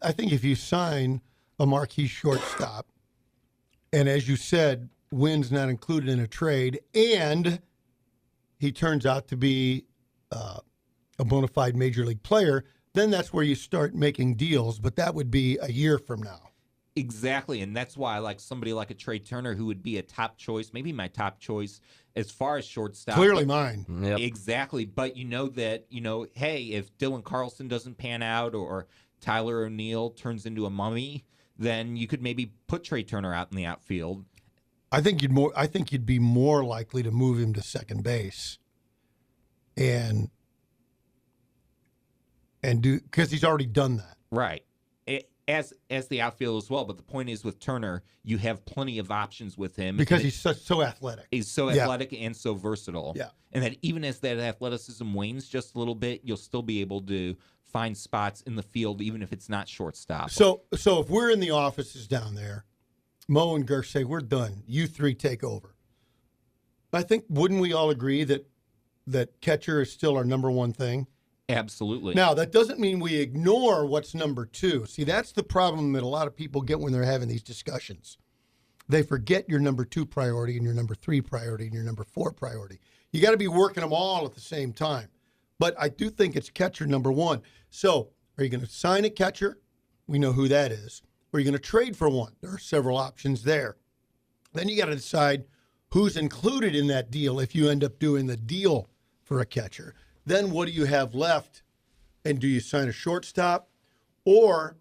I think if you sign a marquee shortstop, and as you said, Wynn's not included in a trade, and he turns out to be a bona fide major league player, then that's where you start making deals. But that would be a year from now. Exactly, and that's why I like somebody like a Trey Turner, who would be a top choice, maybe my top choice as far as shortstop. Clearly mine. Yep. Exactly, but you know that, hey, if Dylan Carlson doesn't pan out or Tyler O'Neill turns into a mummy, then you could maybe put Trey Turner out in the outfield. I think you'd be more likely to move him to second base, and do, because he's already done that. Right. As the outfield as well, but the point is with Turner, you have plenty of options with him because he's so athletic. He's so athletic and so versatile. Yeah. And that even as that athleticism wanes just a little bit, you'll still be able to find spots in the field, even if it's not shortstop. So if we're in the offices down there, Mo and Gersh say, we're done. You three take over. I think, wouldn't we all agree that catcher is still our number one thing? Absolutely. Now, that doesn't mean we ignore what's number two. See, that's the problem that a lot of people get when they're having these discussions. They forget your number two priority and your number three priority and your number four priority. You got to be working them all at the same time. But I do think it's catcher number one. So are you going to sign a catcher? We know who that is. Or are you going to trade for one? There are several options there. Then you got to decide who's included in that deal if you end up doing the deal for a catcher. Then what do you have left? And do you sign a shortstop? Or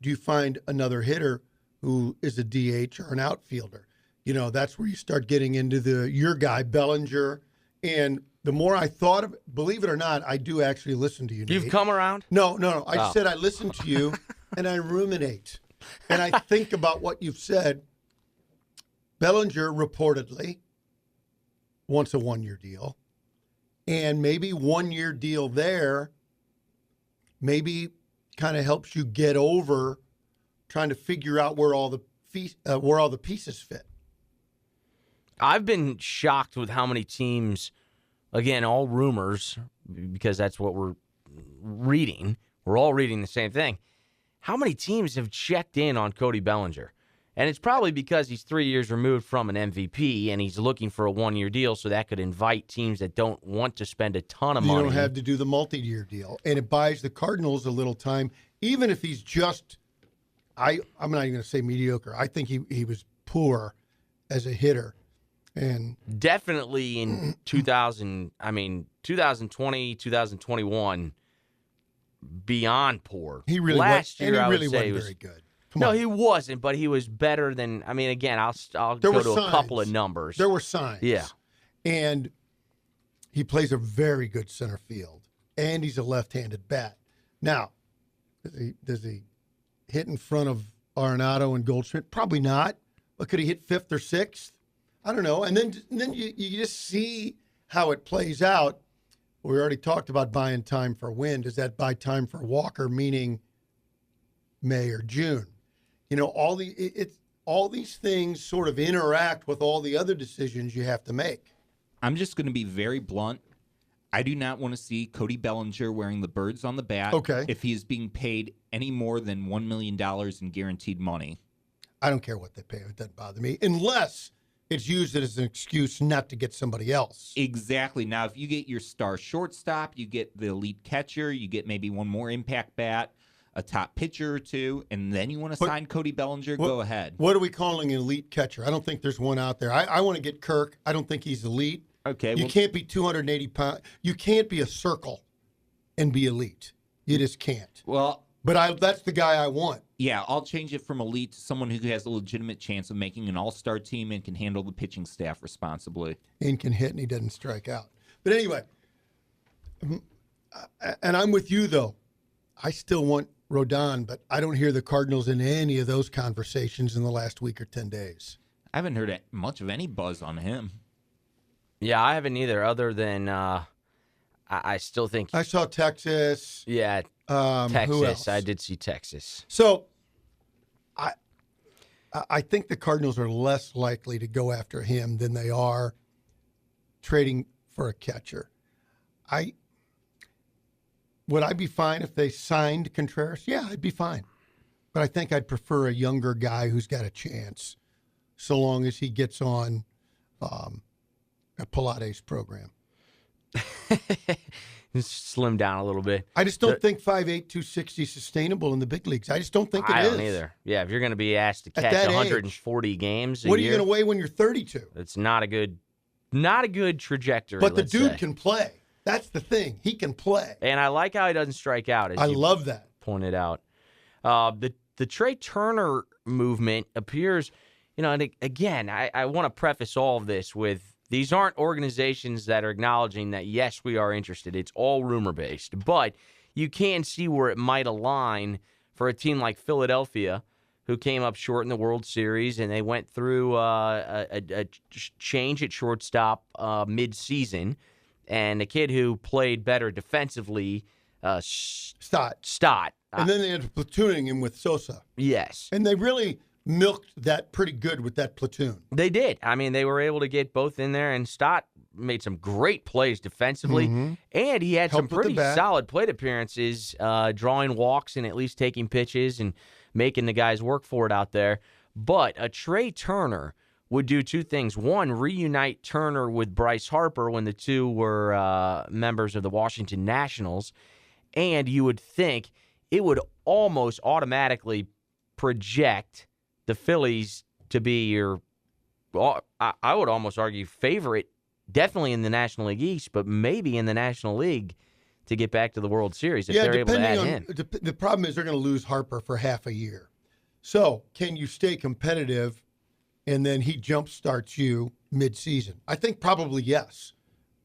do you find another hitter who is a DH or an outfielder? That's where you start getting into your guy, Bellinger. And the more I thought of it, believe it or not, I do actually listen to you, Nate. You've come around? No. I said I listen to you, and I ruminate. And I think about what you've said. Bellinger reportedly wants a one-year deal. And maybe 1 year deal there maybe kind of helps you get over trying to figure out where all the pieces fit. I've been shocked with how many teams, again, all rumors, because that's what we're reading. We're all reading the same thing. How many teams have checked in on Cody Bellinger? And it's probably because he's 3 years removed from an MVP and he's looking for a one-year deal, so that could invite teams that don't want to spend a ton of money. You don't have to do the multi-year deal. And it buys the Cardinals a little time, even if he's just, I'm not even going to say mediocre. I think he was poor as a hitter. And definitely in 2020, 2021, beyond poor. He really Last year, he I would really say wasn't very good. No, he wasn't, but he was better than. I mean, again, I'll go to a couple of numbers. There were signs. Yeah, and he plays a very good center field, and he's a left-handed bat. Now, does he hit in front of Arenado and Goldschmidt? Probably not. But could he hit fifth or sixth? I don't know. And then you just see how it plays out. We already talked about buying time for Wynn. Does that buy time for Walker, meaning May or June? All these things sort of interact with all the other decisions you have to make. I'm just going to be very blunt. I do not want to see Cody Bellinger wearing the birds on the bat if he is being paid any more than $1 million in guaranteed money. I don't care what they pay. It doesn't bother me, unless it's used as an excuse not to get somebody else. Exactly. Now, if you get your star shortstop, you get the elite catcher, you get maybe one more impact bat, a top pitcher or two, and then you want to sign Cody Bellinger, go ahead. What are we calling an elite catcher? I don't think there's one out there. I want to get Kirk. I don't think he's elite. Okay. You can't be 280 pounds. You can't be a circle and be elite. You just can't. Well, but that's the guy I want. Yeah, I'll change it from elite to someone who has a legitimate chance of making an all-star team and can handle the pitching staff responsibly. And can hit, and he doesn't strike out. But anyway, and I'm with you, though. I still want Rodon, but I don't hear the Cardinals in any of those conversations in the last week or 10 days. I haven't heard much of any buzz on him. Yeah, I haven't either, other than I still think... I saw Texas. Yeah, Texas. Who else? I did see Texas. So I think the Cardinals are less likely to go after him than they are trading for a catcher. Would I be fine if they signed Contreras? Yeah, I'd be fine. But I think I'd prefer a younger guy who's got a chance, so long as he gets on a Pilates program. Slim down a little bit. I just don't think 5'8", 260 is sustainable in the big leagues. I just don't think it is. I don't either. Yeah, if you're going to be asked to catch 140 games a year. What are you going to weigh when you're 32? It's not a good trajectory. But the dude can play. That's the thing. He can play. And I like how he doesn't strike out, as I love that. Pointed out. The Trey Turner movement appears, and again, I want to preface all of this with, these aren't organizations that are acknowledging that, yes, we are interested. It's all rumor-based. But you can see where it might align for a team like Philadelphia, who came up short in the World Series, and they went through a change at shortstop mid-season. And a kid who played better defensively, Stott. And then they had platooning him with Sosa. Yes. And they really milked that pretty good with that platoon. They did. I mean, they were able to get both in there, and Stott made some great plays defensively, and he had some pretty solid plate appearances, drawing walks and at least taking pitches and making the guys work for it out there. But a Trey Turner would do two things. One, reunite Turner with Bryce Harper when the two were members of the Washington Nationals, and you would think it would almost automatically project the Phillies to be your, I would almost argue, favorite, definitely in the National League East, but maybe in the National League to get back to the World Series if they're able to add him. The problem is they're going to lose Harper for half a year. So can you stay competitive and then he jumpstarts you mid-season? I think probably yes,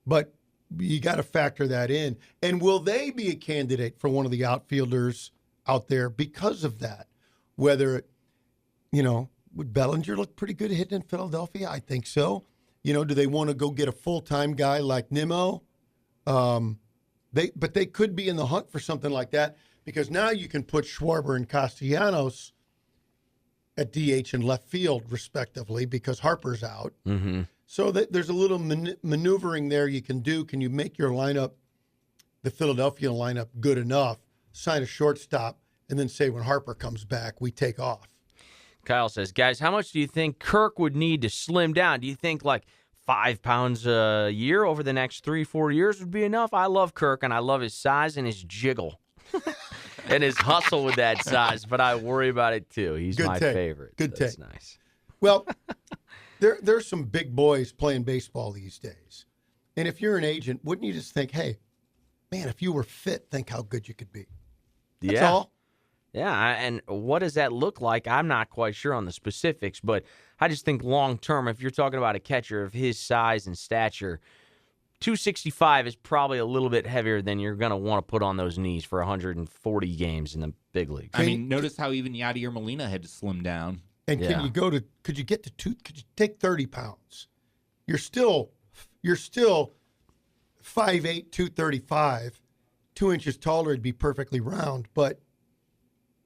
but you got to factor that in. And will they be a candidate for one of the outfielders out there because of that? Whether would Bellinger look pretty good hitting in Philadelphia? I think so. Do they want to go get a full-time guy like Nimmo? But they could be in the hunt for something like that, because now you can put Schwarber and Castellanos at DH and left field, respectively, because Harper's out. Mm-hmm. So there's a little maneuvering there you can do. Can you make your lineup, the Philadelphia lineup, good enough, sign a shortstop, and then say when Harper comes back, we take off? Kyle says, guys, how much do you think Kirk would need to slim down? Do you think like 5 pounds a year over the next 3-4 years would be enough? I love Kirk, and I love his size and his jiggle and his hustle with that size, but I worry about it too. He's my favorite. Good That's take. Nice. Well, there's some big boys playing baseball these days. And if you're an agent, wouldn't you just think, hey, man, if you were fit, think how good you could be? That's all. Yeah, and what does that look like? I'm not quite sure on the specifics, but I just think long-term, if you're talking about a catcher of his size and stature, 265 is probably a little bit heavier than you're going to want to put on those knees for 140 games in the big leagues. I mean, notice how even Yadier Molina had to slim down. And could you get to could you take 30 pounds? You're still 5'8", 235, 2 inches taller, it'd be perfectly round, but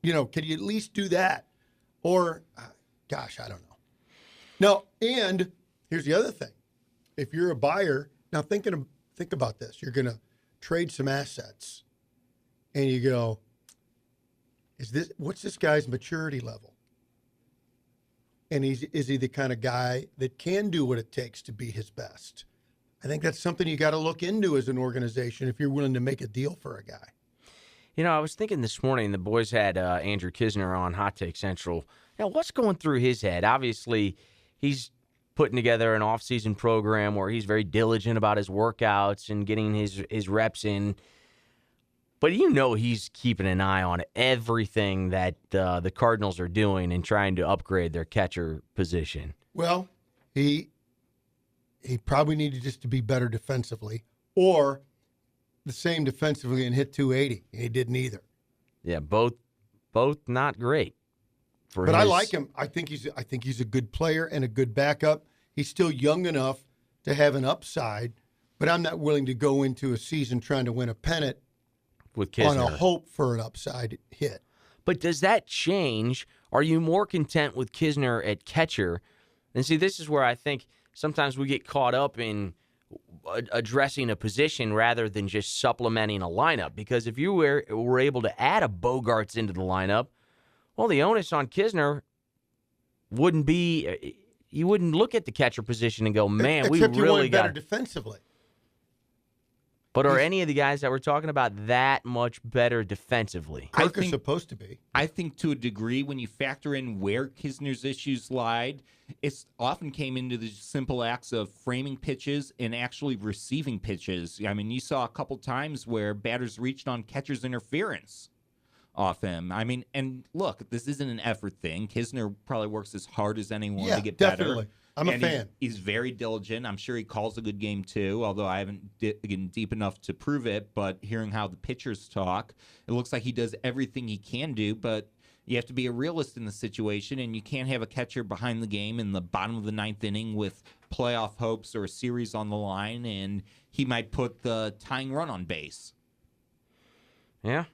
could you at least do that? Or, gosh, I don't know. No, and here's the other thing. If you're a buyer, now think about this. You're going to trade some assets, and you go, what's this guy's maturity level? And is he the kind of guy that can do what it takes to be his best? I think that's something you got to look into as an organization if you're willing to make a deal for a guy. I was thinking this morning, the boys had Andrew Kisner on Hot Take Central. What's going through his head? Obviously, he's putting together an off-season program where he's very diligent about his workouts and getting his reps in. But he's keeping an eye on everything that the Cardinals are doing and trying to upgrade their catcher position. Well, he probably needed just to be better defensively, or the same defensively and hit 280, and he didn't either. Yeah, both not great. But I like him. I think he's a good player and a good backup. He's still young enough to have an upside, but I'm not willing to go into a season trying to win a pennant with Kisner on a hope for an upside hit. But does that change? Are you more content with Kisner at catcher? And see, this is where I think sometimes we get caught up in, addressing a position rather than just supplementing a lineup. Because if you were able to add a Bogarts into the lineup, well, the onus on Kisner wouldn't be. You wouldn't look at the catcher position and go, "Man, Except we you really want better got." defensively. But are any of the guys that we're talking about that much better defensively? Kirk is supposed to be. I think to a degree, when you factor in where Kisner's issues lied, it's often came into the simple acts of framing pitches and actually receiving pitches. I mean, you saw a couple times where batters reached on catcher's interference off him. I mean, and look, this isn't an effort thing. Kisner probably works as hard as anyone to get definitely. better. I'm a fan. He's very diligent. I'm sure he calls a good game too, although I haven't gotten deep enough to prove it. But hearing how the pitchers talk, it looks like he does everything he can do. But you have to be a realist in the situation, and you can't have a catcher behind the game in the bottom of the ninth inning with playoff hopes or a series on the line, and he might put the tying run on base. Yeah.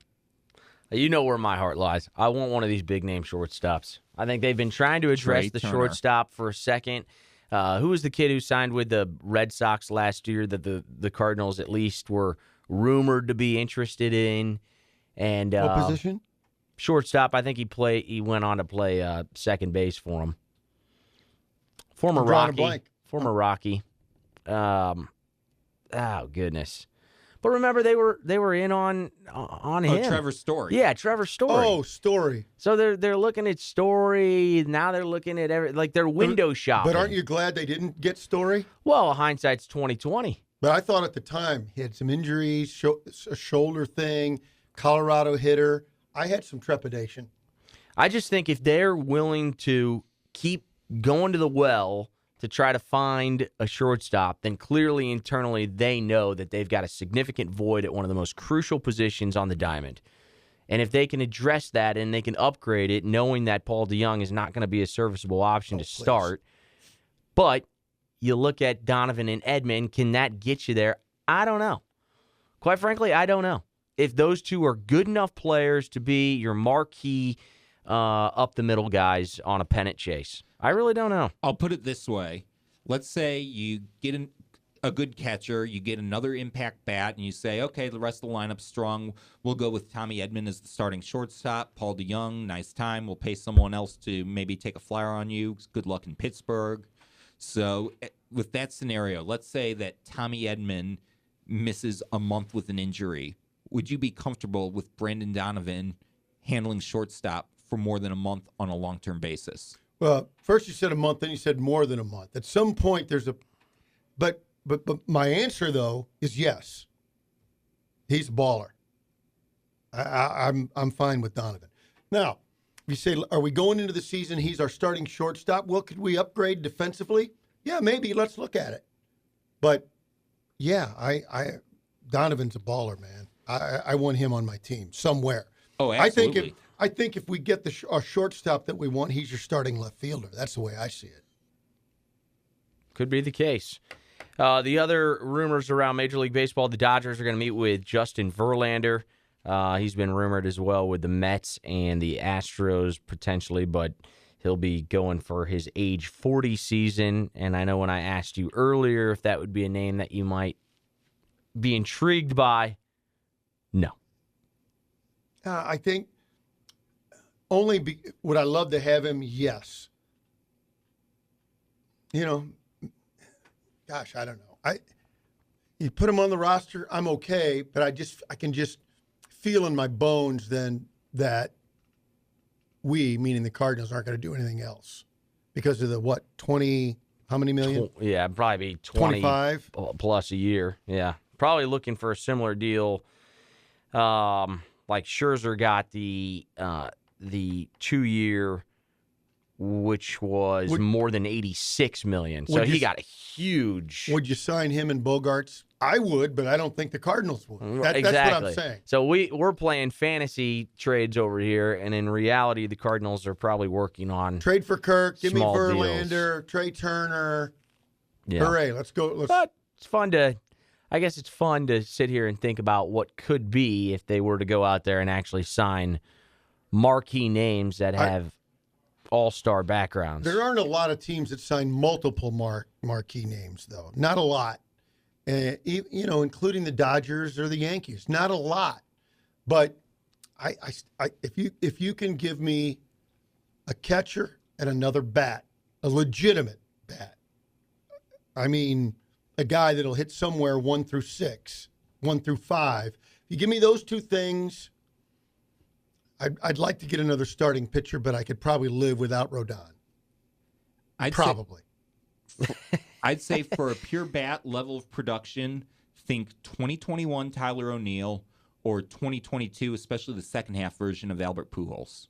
You know where my heart lies. I want one of these big-name shortstops. I think they've been trying to address the shortstop for a second. Who was the kid who signed with the Red Sox last year that the Cardinals at least were rumored to be interested in? And what position? Shortstop. I think he went on to play second base for him. Former Rocky. Oh goodness. But remember, they were in on him. Trevor Story. Yeah, Trevor Story. Oh, Story. So they're looking at Story. Now they're looking at they're window shopping. But aren't you glad they didn't get Story? Well, hindsight's 20/20. But I thought at the time he had some injuries, a shoulder thing, Colorado hitter. I had some trepidation. I just think if they're willing to keep going to the well to try to find a shortstop, then clearly internally they know that they've got a significant void at one of the most crucial positions on the diamond. And if they can address that and they can upgrade it, knowing that Paul DeJong is not going to be a serviceable option to start, but you look at Donovan and Edman, can that get you there? I don't know. Quite frankly, I don't know. If those two are good enough players to be your marquee up-the-middle guys on a pennant chase. I really don't know. I'll put it this way. Let's say you get a good catcher, you get another impact bat, and you say, okay, the rest of the lineup's strong. We'll go with Tommy Edman as the starting shortstop. Paul DeJong, nice time. We'll pay someone else to maybe take a flyer on you. Good luck in Pittsburgh. So with that scenario, let's say that Tommy Edman misses a month with an injury. Would you be comfortable with Brandon Donovan handling shortstop for more than a month on a long-term basis? Well, first you said a month, then you said more than a month. At some point, there's a, but my answer though is yes. He's a baller. I'm fine with Donovan. Now, you say, are we going into the season? He's our starting shortstop. Well, could we upgrade defensively? Yeah, maybe. Let's look at it. But yeah, Donovan's a baller, man. I want him on my team somewhere. Oh, absolutely. I think if we get a shortstop that we want, he's your starting left fielder. That's the way I see it. Could be the case. The other rumors around Major League Baseball, the Dodgers are going to meet with Justin Verlander. He's been rumored as well with the Mets and the Astros potentially, but he'll be going for his age 40 season. And I know when I asked you earlier if that would be a name that you might be intrigued by, no. I think would I love to have him? Yes. You know, gosh, I don't know. You put him on the roster, I'm okay, but I can just feel in my bones then that we, meaning the Cardinals, aren't going to do anything else because of the 20, how many million? Yeah, probably be 25 plus a year. Yeah, probably looking for a similar deal. Like Scherzer got the 2-year, which was more than $86 million. So he got a huge. Would you sign him and Bogarts? I would, but I don't think the Cardinals would. Exactly. That's what I'm saying. So we're playing fantasy trades over here, and in reality, the Cardinals are probably working on trade for Kirk. Give me Verlander, deals. Trey Turner. Yeah. Hooray! Let's go. But it's fun to. I guess it's fun to sit here and think about what could be if they were to go out there and actually sign marquee names that have all-star backgrounds. There aren't a lot of teams that sign multiple marquee names, though. Not a lot. including the Dodgers or the Yankees. Not a lot, but if you can give me a catcher and another bat, a legitimate bat, I mean, a guy that'll hit somewhere 1 through 6, 1 through 5. If you give me those two things, I'd like to get another starting pitcher, but I could probably live without Rodon. I'd say for a pure bat level of production, think 2021 Tyler O'Neill or 2022, especially the second half version of Albert Pujols.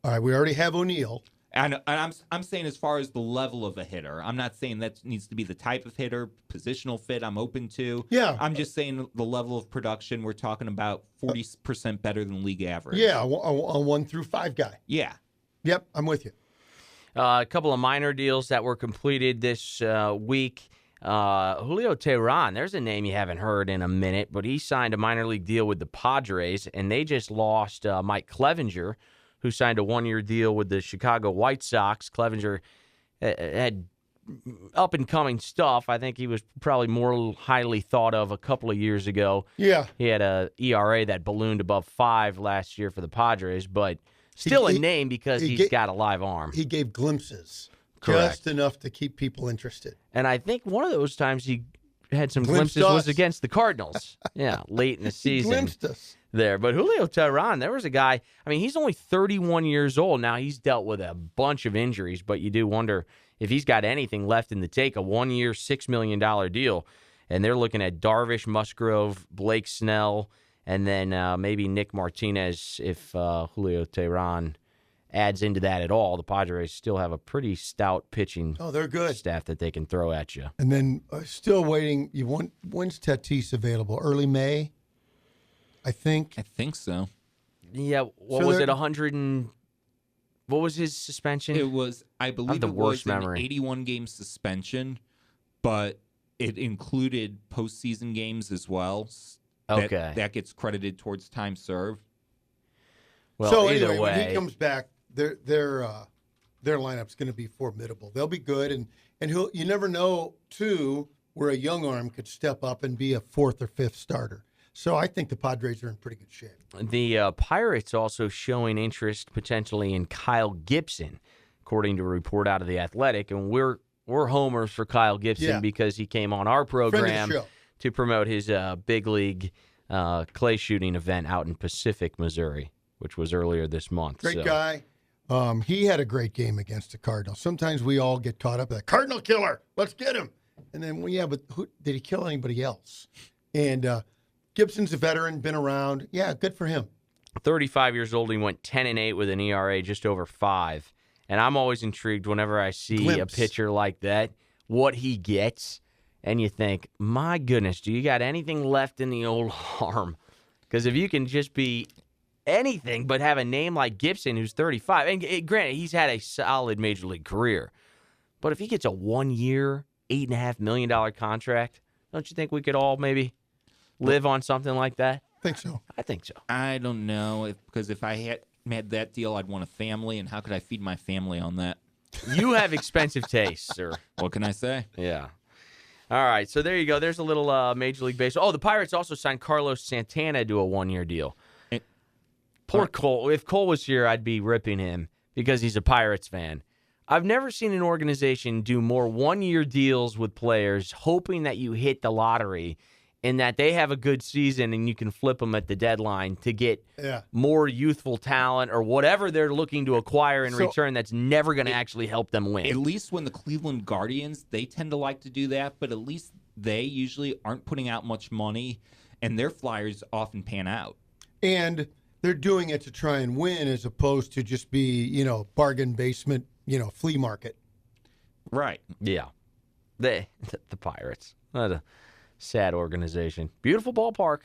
All right, we already have O'Neill. And I'm saying as far as the level of a hitter. I'm not saying that needs to be the type of hitter, positional fit I'm open to. Yeah. I'm just saying the level of production, we're talking about 40% better than league average. Yeah, a 1 through 5 guy. Yeah. Yep, I'm with you. A couple of minor deals that were completed this week. Julio Teheran, there's a name you haven't heard in a minute, but he signed a minor league deal with the Padres, and they just lost Mike Clevinger, who signed a one-year deal with the Chicago White Sox. Clevinger had up-and-coming stuff. I think he was probably more highly thought of a couple of years ago. Yeah. He had a ERA that ballooned above 5 last year for the Padres, but still a name because he's got a live arm. He gave glimpses. Correct. Just enough to keep people interested. And I think one of those times he had some glimpses was against the Cardinals. Yeah, late in the season. He glimpsed us. There. But Julio Teheran, there was a guy, I mean, he's only 31 years old. Now, he's dealt with a bunch of injuries, but you do wonder if he's got anything left in the tank. A one-year, $6 million deal. And they're looking at Darvish, Musgrove, Blake Snell, and then maybe Nick Martinez if Julio Teheran adds into that at all. The Padres still have a pretty stout pitching they're good. Staff that they can throw at you. And then still waiting. When's Tatis available? Early May? I think so. Yeah, what was it? 100 and what was his suspension? It was, I believe, an 81 game suspension, but it included postseason games as well. Okay, Oh, that gets credited towards time served. Well, so either anyway, way, when he comes back, their lineup's going to be formidable. They'll be good, and you never know too where a young arm could step up and be a 4th or 5th starter. So I think the Padres are in pretty good shape. The Pirates also showing interest potentially in Kyle Gibson, according to a report out of The Athletic. And we're homers for Kyle Gibson because he came on our program to promote his big league clay shooting event out in Pacific, Missouri, which was earlier this month. Great guy. He had a great game against the Cardinals. Sometimes we all get caught up in that Cardinal killer. Let's get him. And then, but did he kill anybody else? And Gibson's a veteran, been around. Yeah, good for him. 35 years old. He went 10-8 with an ERA just over 5. And I'm always intrigued whenever I see a pitcher like that, what he gets. And you think, my goodness, do you got anything left in the old arm? Because if you can just be anything but have a name like Gibson, who's 35, and granted, he's had a solid major league career. But if he gets a 1-year, $8.5 million contract, don't you think we could all maybe live on something like that? I think so. I think so. I don't know, because if I had that deal, I'd want a family, and how could I feed my family on that? You have expensive tastes, sir. What can I say? Yeah. All right, so there you go. There's a little Major League Baseball. Oh, the Pirates also signed Carlos Santana to a 1-year deal. Poor Cole. If Cole was here, I'd be ripping him because he's a Pirates fan. I've never seen an organization do more 1-year deals with players hoping that you hit the lottery and that they have a good season and you can flip them at the deadline to get more youthful talent or whatever they're looking to acquire in return that's never going to actually help them win. At least when the Cleveland Guardians, they tend to like to do that, but at least they usually aren't putting out much money, and their flyers often pan out. And they're doing it to try and win as opposed to just be, bargain basement, flea market. Right. Yeah. The Pirates. What a sad organization. Beautiful ballpark.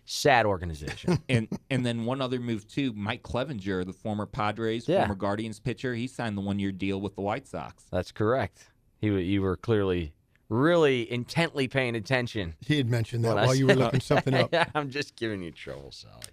Sad organization. and then one other move, too. Mike Clevinger, the former Padres, former Guardians pitcher, he signed the 1-year deal with the White Sox. That's correct. You were clearly really intently paying attention. He had mentioned that while you were looking something up. I'm just giving you trouble, Sally.